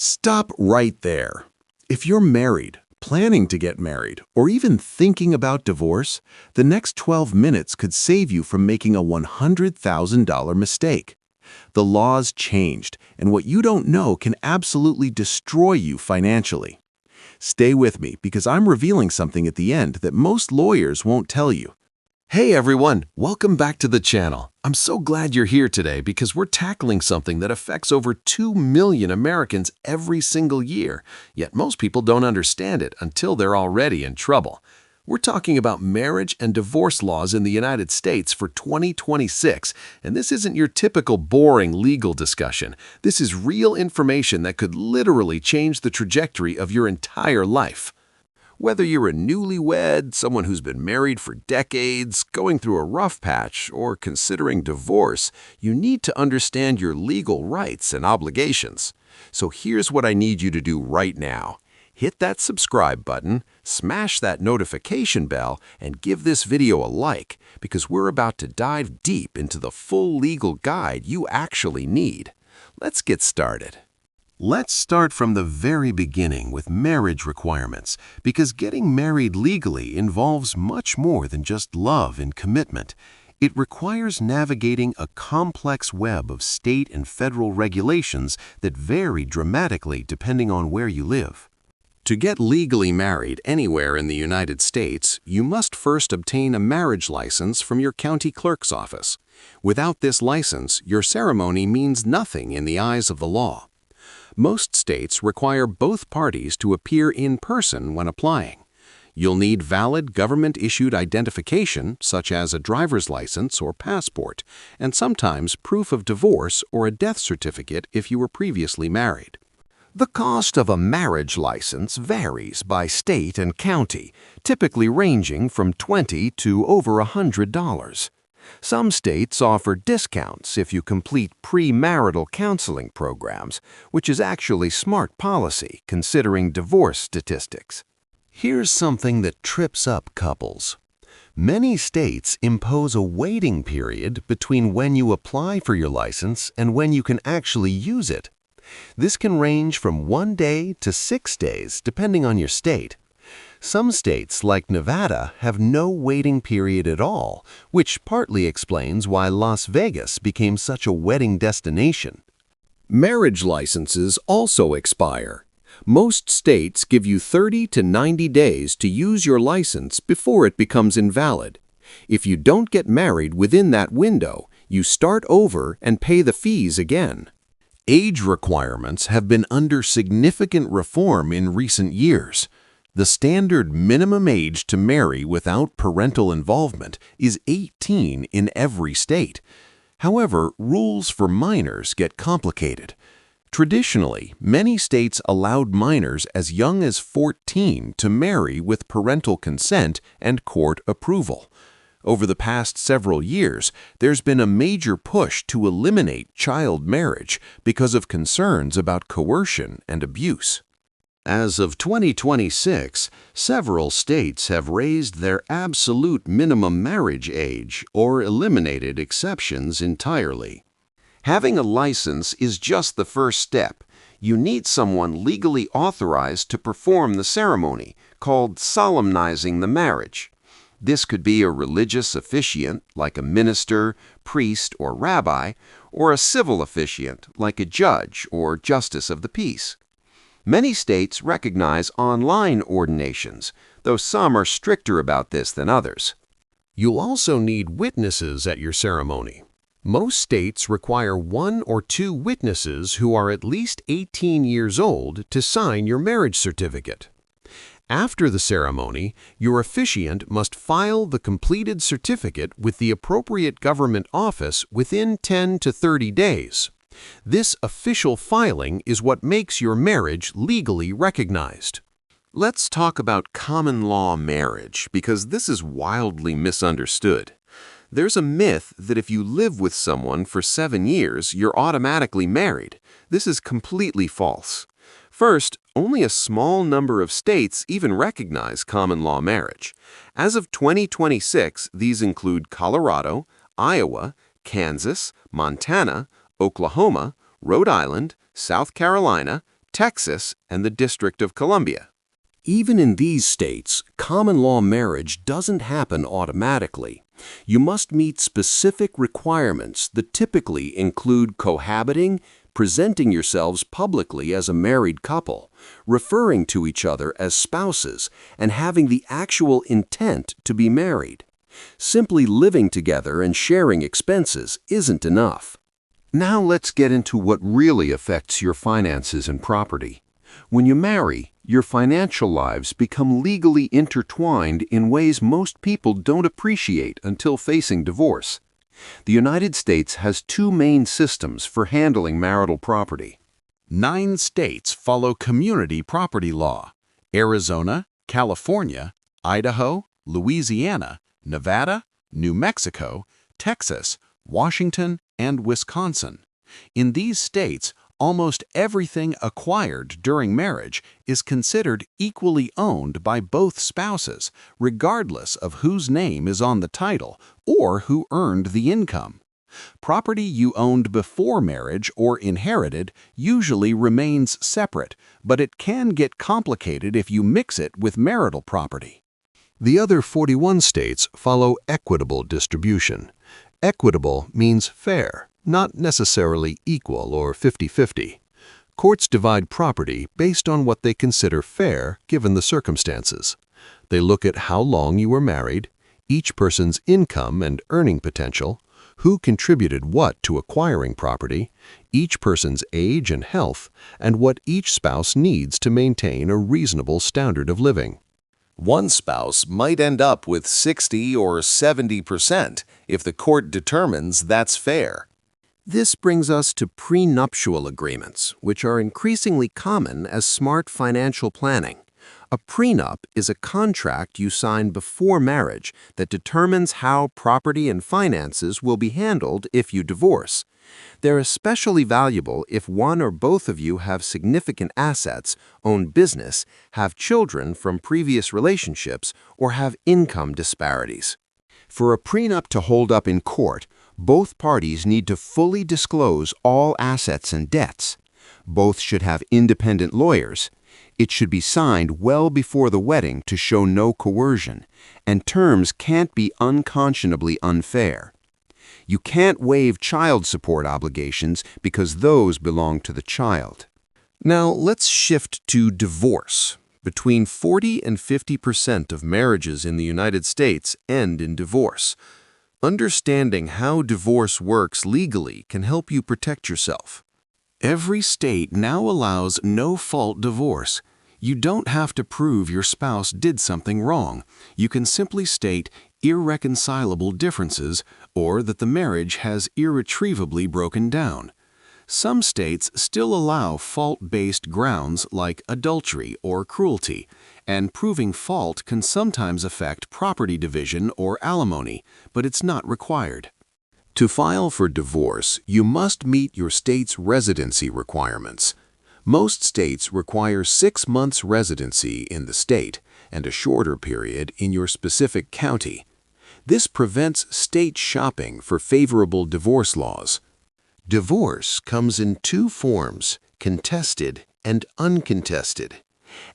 Stop right there. If you're married, planning to get married, or even thinking about divorce, the next 12 minutes could save you from making a $100,000 mistake. The laws changed, and what you don't know can absolutely destroy you financially. Stay with me because I'm revealing something at the end that most lawyers won't tell you. Hey everyone, welcome back to the channel. I'm so glad you're here today because we're tackling something that affects over 2 million Americans every single year, yet most people don't understand it until they're already in trouble. We're talking about marriage and divorce laws in the United States for 2026, and this isn't your typical boring legal discussion. This is real information that could literally change the trajectory of your entire life. Whether you're a newlywed, someone who's been married for decades, going through a rough patch, or considering divorce, you need to understand your legal rights and obligations. So here's what I need you to do right now. Hit that subscribe button, smash that notification bell, and give this video a like, because we're about to dive deep into the full legal guide you actually need. Let's get started. Let's start from the very beginning with marriage requirements, because getting married legally involves much more than just love and commitment. It requires navigating a complex web of state and federal regulations that vary dramatically depending on where you live. To get legally married anywhere in the United States, you must first obtain a marriage license from your county clerk's office. Without this license, your ceremony means nothing in the eyes of the law. Most states require both parties to appear in person when applying. You'll need valid government-issued identification, such as a driver's license or passport, and sometimes proof of divorce or a death certificate if you were previously married. The cost of a marriage license varies by state and county, typically ranging from $20 to over $100. Some states offer discounts if you complete premarital counseling programs, which is actually smart policy considering divorce statistics. Here's something that trips up couples. Many states impose a waiting period between when you apply for your license and when you can actually use it. This can range from 1 day to 6 days, depending on your state. Some states, like Nevada, have no waiting period at all, which partly explains why Las Vegas became such a wedding destination. Marriage licenses also expire. Most states give you 30 to 90 days to use your license before it becomes invalid. If you don't get married within that window, you start over and pay the fees again. Age requirements have been under significant reform in recent years. The standard minimum age to marry without parental involvement is 18 in every state. However, rules for minors get complicated. Traditionally, many states allowed minors as young as 14 to marry with parental consent and court approval. Over the past several years, there's been a major push to eliminate child marriage because of concerns about coercion and abuse. As of 2026, several states have raised their absolute minimum marriage age or eliminated exceptions entirely. Having a license is just the first step. You need someone legally authorized to perform the ceremony, called solemnizing the marriage. This could be a religious officiant, like a minister, priest, or rabbi, or a civil officiant, like a judge or justice of the peace. Many states recognize online ordinations, though some are stricter about this than others. You'll also need witnesses at your ceremony. Most states require 1 or 2 witnesses who are at least 18 years old to sign your marriage certificate. After the ceremony, your officiant must file the completed certificate with the appropriate government office within 10 to 30 days. This official filing is what makes your marriage legally recognized. Let's talk about common law marriage, because this is wildly misunderstood. There's a myth that if you live with someone for 7 years, you're automatically married. This is completely false. First, only a small number of states even recognize common law marriage. As of 2026, these include Colorado, Iowa, Kansas, Montana, Oklahoma, Rhode Island, South Carolina, Texas, and the District of Columbia. Even in these states, common law marriage doesn't happen automatically. You must meet specific requirements that typically include cohabiting, presenting yourselves publicly as a married couple, referring to each other as spouses, and having the actual intent to be married. Simply living together and sharing expenses isn't enough. Now let's get into what really affects your finances and property. When you marry, your financial lives become legally intertwined in ways most people don't appreciate until facing divorce. The United States has two main systems for handling marital property. 9 states follow community property law: Arizona, California, Idaho, Louisiana, Nevada, New Mexico, Texas, Washington, and Wisconsin. In these states, almost everything acquired during marriage is considered equally owned by both spouses, regardless of whose name is on the title or who earned the income. Property you owned before marriage or inherited usually remains separate, but it can get complicated if you mix it with marital property. The other 41 states follow equitable distribution. Equitable means fair, not necessarily equal or 50-50. Courts divide property based on what they consider fair given the circumstances. They look at how long you were married, each person's income and earning potential, who contributed what to acquiring property, each person's age and health, and what each spouse needs to maintain a reasonable standard of living. One spouse might end up with 60 or 70% if the court determines that's fair. This brings us to prenuptial agreements, which are increasingly common as smart financial planning. A prenup is a contract you sign before marriage that determines how property and finances will be handled if you divorce. They're especially valuable if one or both of you have significant assets, own business, have children from previous relationships, or have income disparities. For a prenup to hold up in court, both parties need to fully disclose all assets and debts. Both should have independent lawyers. It should be signed well before the wedding to show no coercion, and terms can't be unconscionably unfair. You can't waive child support obligations because those belong to the child. Now let's shift to divorce. Between 40 and 50% of marriages in the United States end in divorce. Understanding how divorce works legally can help you protect yourself. Every state now allows no-fault divorce. You don't have to prove your spouse did something wrong. You can simply state irreconcilable differences or that the marriage has irretrievably broken down. Some states still allow fault-based grounds like adultery or cruelty, and proving fault can sometimes affect property division or alimony, but it's not required. To file for divorce, you must meet your state's residency requirements. Most states require 6 months residency in the state and a shorter period in your specific county. This prevents state shopping for favorable divorce laws. Divorce comes in 2 forms, contested and uncontested.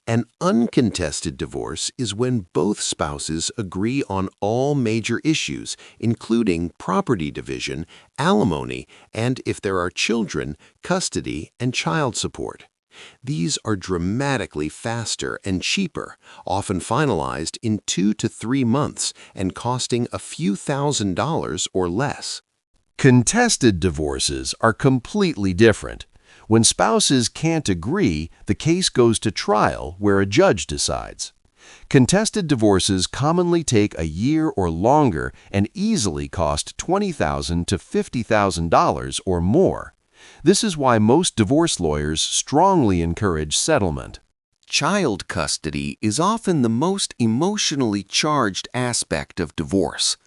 An uncontested divorce is when both spouses agree on all major issues, including property division, alimony, and if there are children, custody and child support. These are dramatically faster and cheaper, often finalized in 2 to 3 months and costing a few $1,000s or less. Contested divorces are completely different. When spouses can't agree, the case goes to trial where a judge decides. Contested divorces commonly take a year or longer and easily cost $20,000 to $50,000 or more. This is why most divorce lawyers strongly encourage settlement. Child custody is often the most emotionally charged aspect of divorce.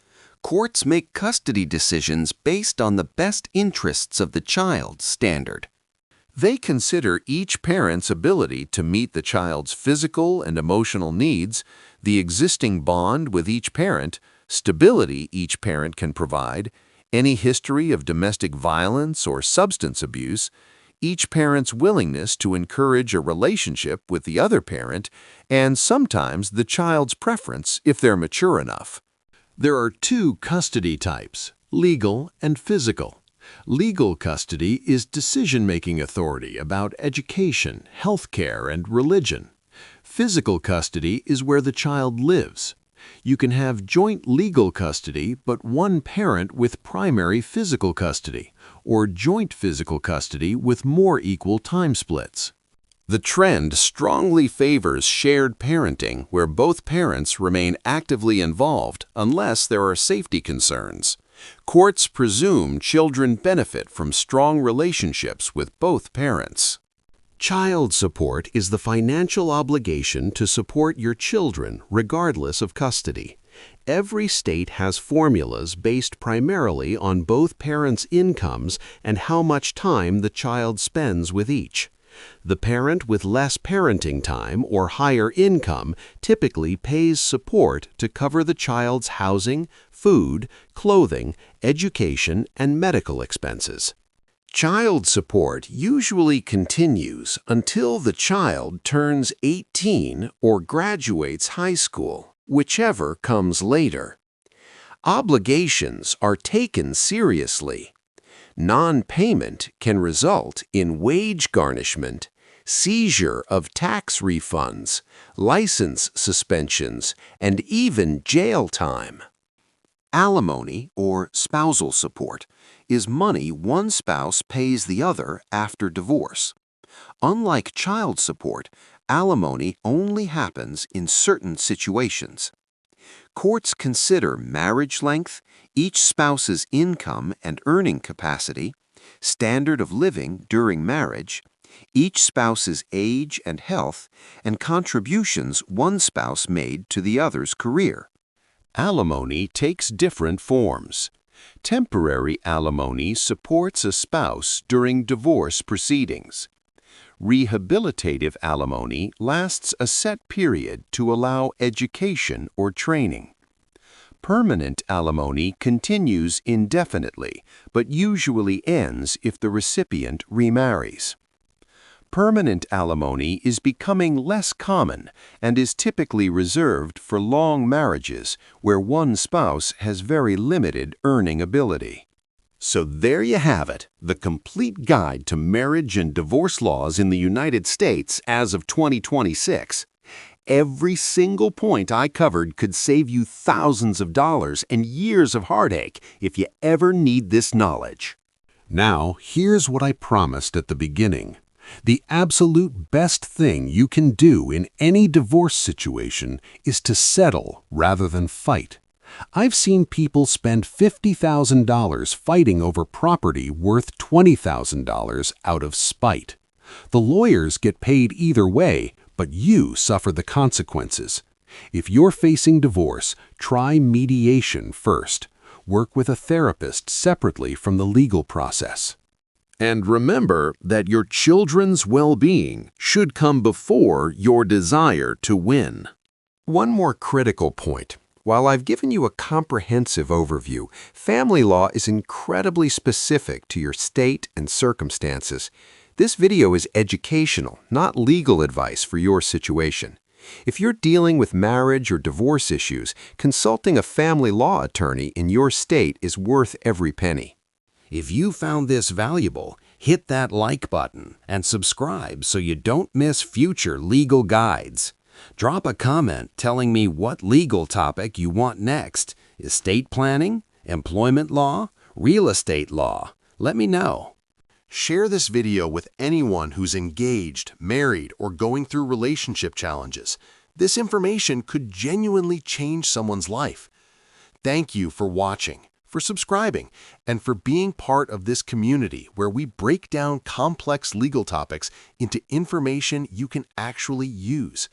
Courts make custody decisions based on the best interests of the child standard. They consider each parent's ability to meet the child's physical and emotional needs, the existing bond with each parent, stability each parent can provide, any history of domestic violence or substance abuse, each parent's willingness to encourage a relationship with the other parent, and sometimes the child's preference if they're mature enough. There are two custody types, legal and physical. Legal custody is decision-making authority about education, healthcare, and religion. Physical custody is where the child lives. You can have joint legal custody, but one parent with primary physical custody, or joint physical custody with more equal time splits. The trend strongly favors shared parenting, where both parents remain actively involved unless there are safety concerns. Courts presume children benefit from strong relationships with both parents. Child support is the financial obligation to support your children regardless of custody. Every state has formulas based primarily on both parents' incomes and how much time the child spends with each. The parent with less parenting time or higher income typically pays support to cover the child's housing, food, clothing, education, and medical expenses. Child support usually continues until the child turns 18 or graduates high school, whichever comes later. Obligations are taken seriously. Non-payment can result in wage garnishment, seizure of tax refunds, license suspensions, and even jail time. Alimony, or spousal support, is money one spouse pays the other after divorce. Unlike child support, alimony only happens in certain situations. Courts consider marriage length, each spouse's income and earning capacity, standard of living during marriage, each spouse's age and health, and contributions one spouse made to the other's career. Alimony takes different forms. Temporary alimony supports a spouse during divorce proceedings. Rehabilitative alimony lasts a set period to allow education or training. Permanent alimony continues indefinitely, but usually ends if the recipient remarries. Permanent alimony is becoming less common and is typically reserved for long marriages where one spouse has very limited earning ability. So there you have it, the complete guide to marriage and divorce laws in the United States as of 2026. Every single point I covered could save you thousands of dollars and years of heartache if you ever need this knowledge. Now, here's what I promised at the beginning. The absolute best thing you can do in any divorce situation is to settle rather than fight. I've seen people spend $50,000 fighting over property worth $20,000 out of spite. The lawyers get paid either way, but you suffer the consequences. If you're facing divorce, try mediation first. Work with a therapist separately from the legal process. And remember that your children's well-being should come before your desire to win. One more critical point. While I've given you a comprehensive overview, family law is incredibly specific to your state and circumstances. This video is educational, not legal advice for your situation. If you're dealing with marriage or divorce issues, consulting a family law attorney in your state is worth every penny. If you found this valuable, hit that like button and subscribe so you don't miss future legal guides. Drop a comment telling me what legal topic you want next. Estate planning, employment law, real estate law. Let me know. Share this video with anyone who's engaged, married, or going through relationship challenges. This information could genuinely change someone's life. Thank you for watching, for subscribing, and for being part of this community where we break down complex legal topics into information you can actually use.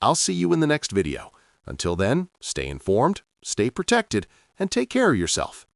I'll see you in the next video. Until then, stay informed, stay protected, and take care of yourself.